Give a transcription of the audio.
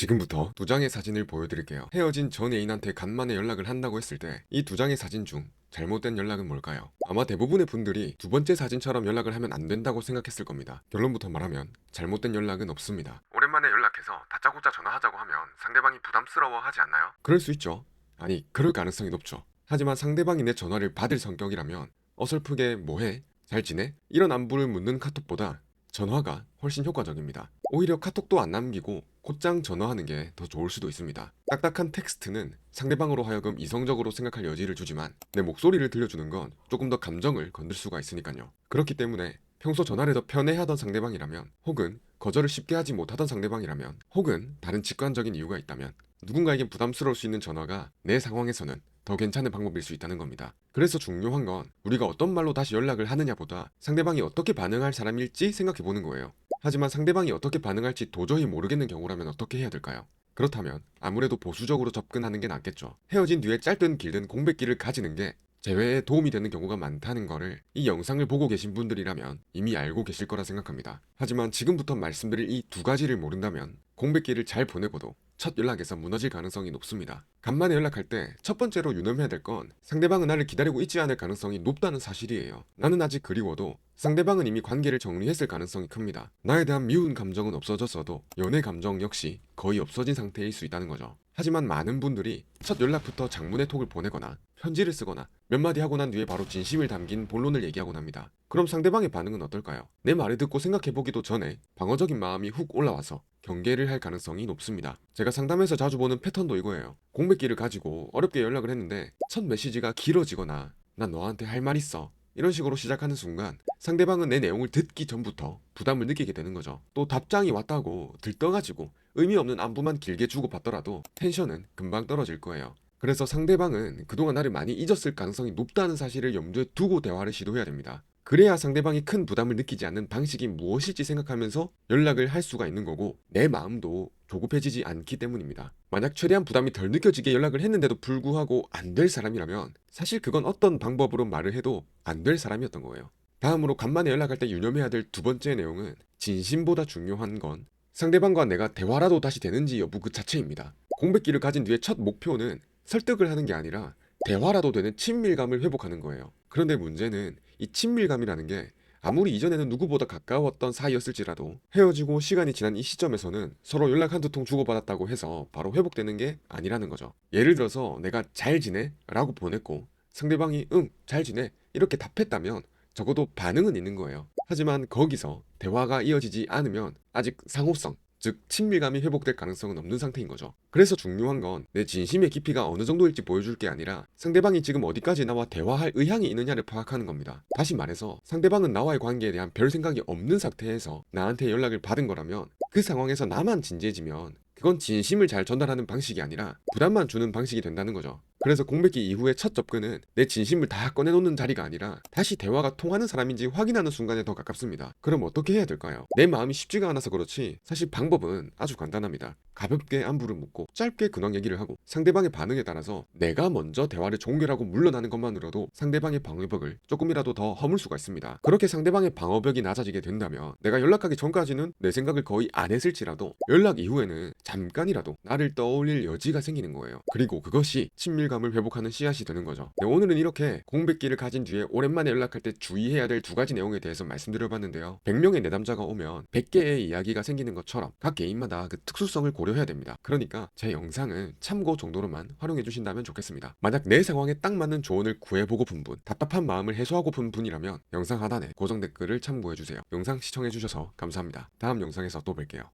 지금부터 두 장의 사진을 보여드릴게요. 헤어진 전 애인한테 간만에 연락을 한다고 했을 때 이 두 장의 사진 중 잘못된 연락은 뭘까요? 아마 대부분의 분들이 두 번째 사진처럼 연락을 하면 안 된다고 생각했을 겁니다. 결론부터 말하면 잘못된 연락은 없습니다. 오랜만에 연락해서 다짜고짜 전화하자고 하면 상대방이 부담스러워하지 않나요? 그럴 수 있죠. 아니, 그럴 가능성이 높죠. 하지만 상대방이 내 전화를 받을 성격이라면 어설프게 뭐해? 잘 지내? 이런 안부를 묻는 카톡보다 전화가 훨씬 효과적입니다. 오히려 카톡도 안 남기고 곧장 전화하는 게 더 좋을 수도 있습니다. 딱딱한 텍스트는 상대방으로 하여금 이성적으로 생각할 여지를 주지만 내 목소리를 들려주는 건 조금 더 감정을 건들 수가 있으니까요. 그렇기 때문에 평소 전화를 더 편해하던 상대방이라면, 혹은 거절을 쉽게 하지 못하던 상대방이라면, 혹은 다른 직관적인 이유가 있다면 누군가에겐 부담스러울 수 있는 전화가 내 상황에서는 더 괜찮은 방법일 수 있다는 겁니다. 그래서 중요한 건 우리가 어떤 말로 다시 연락을 하느냐보다 상대방이 어떻게 반응할 사람일지 생각해보는 거예요. 하지만 상대방이 어떻게 반응할지 도저히 모르겠는 경우라면 어떻게 해야 될까요? 그렇다면 아무래도 보수적으로 접근하는 게 낫겠죠. 헤어진 뒤에 짧든 길든 공백기를 가지는 게 재회에 도움이 되는 경우가 많다는 거를 이 영상을 보고 계신 분들이라면 이미 알고 계실 거라 생각합니다. 하지만 지금부터 말씀드릴 이 두 가지를 모른다면 공백기를 잘 보내고도 첫 연락에서 무너질 가능성이 높습니다. 간만에 연락할 때 첫 번째로 유념해야 될 건 상대방은 나를 기다리고 있지 않을 가능성이 높다는 사실이에요. 나는 아직 그리워도 상대방은 이미 관계를 정리했을 가능성이 큽니다. 나에 대한 미운 감정은 없어졌어도 연애 감정 역시 거의 없어진 상태일 수 있다는 거죠. 하지만 많은 분들이 첫 연락부터 장문의 톡을 보내거나 편지를 쓰거나 몇 마디 하고 난 뒤에 바로 진심을 담긴 본론을 얘기하곤 합니다. 그럼 상대방의 반응은 어떨까요? 내 말을 듣고 생각해보기도 전에 방어적인 마음이 훅 올라와서 경계를 할 가능성이 높습니다. 제가 상담에서 자주 보는 패턴도 이거예요. 공백기를 가지고 어렵게 연락을 했는데 첫 메시지가 길어지거나 난 너한테 할 말 있어 이런 식으로 시작하는 순간 상대방은 내 내용을 듣기 전부터 부담을 느끼게 되는 거죠. 또 답장이 왔다고 들떠가지고 의미 없는 안부만 길게 주고받더라도 텐션은 금방 떨어질 거예요. 그래서 상대방은 그동안 나를 많이 잊었을 가능성이 높다는 사실을 염두에 두고 대화를 시도해야 됩니다. 그래야 상대방이 큰 부담을 느끼지 않는 방식이 무엇일지 생각하면서 연락을 할 수가 있는 거고, 내 마음도 조급해지지 않기 때문입니다. 만약 최대한 부담이 덜 느껴지게 연락을 했는데도 불구하고 안 될 사람이라면 사실 그건 어떤 방법으로 말을 해도 안 될 사람이었던 거예요. 다음으로 간만에 연락할 때 유념해야 될 두 번째 내용은, 진심보다 중요한 건 상대방과 내가 대화라도 다시 되는지 여부 그 자체입니다. 공백기를 가진 뒤에 첫 목표는 설득을 하는 게 아니라 대화라도 되는 친밀감을 회복하는 거예요. 그런데 문제는 이 친밀감이라는 게 아무리 이전에는 누구보다 가까웠던 사이였을지라도 헤어지고 시간이 지난 이 시점에서는 서로 연락 한두 통 주고받았다고 해서 바로 회복되는 게 아니라는 거죠. 예를 들어서 내가 잘 지내? 라고 보냈고 상대방이 응, 잘 지내 이렇게 답했다면 적어도 반응은 있는 거예요. 하지만 거기서 대화가 이어지지 않으면 아직 상호성, 즉 친밀감이 회복될 가능성은 없는 상태인 거죠. 그래서 중요한 건 내 진심의 깊이가 어느 정도일지 보여줄 게 아니라 상대방이 지금 어디까지 나와 대화할 의향이 있느냐를 파악하는 겁니다. 다시 말해서 상대방은 나와의 관계에 대한 별 생각이 없는 상태에서 나한테 연락을 받은 거라면 그 상황에서 나만 진지해지면 그건 진심을 잘 전달하는 방식이 아니라 부담만 주는 방식이 된다는 거죠. 그래서 공백기 이후의 첫 접근은 내 진심을 다 꺼내놓는 자리가 아니라 다시 대화가 통하는 사람인지 확인하는 순간에 더 가깝습니다. 그럼 어떻게 해야 될까요? 내 마음이 쉽지가 않아서 그렇지 사실 방법은 아주 간단합니다. 가볍게 안부를 묻고 짧게 근황 얘기를 하고 상대방의 반응에 따라서 내가 먼저 대화를 종결하고 물러나는 것만으로도 상대방의 방어벽을 조금이라도 더 허물 수가 있습니다. 그렇게 상대방의 방어벽이 낮아지게 된다면 내가 연락하기 전까지는 내 생각을 거의 안 했을지라도 연락 이후에는 잠깐이라도 나를 떠올릴 여지가 생기는 거예요. 그리고 그것이 친밀감을 회복하는 씨앗이 되는 거죠. 네, 오늘은 이렇게 공백기를 가진 뒤에 오랜만에 연락할 때 주의해야 될 두 가지 내용에 대해서 말씀드려봤는데요. 100명의 내담자가 오면 100개의 이야기가 생기는 것처럼 각 개인마다 그 특수성을 고려해야 됩니다. 그러니까 제 영상을 참고 정도로만 활용해 주신다면 좋겠습니다. 만약 내 상황에 딱 맞는 조언을 구해보고픈 분, 답답한 마음을 해소하고픈 분이라면 영상 하단에 고정 댓글을 참고해 주세요. 영상 시청해 주셔서 감사합니다. 다음 영상에서 또 뵐게요.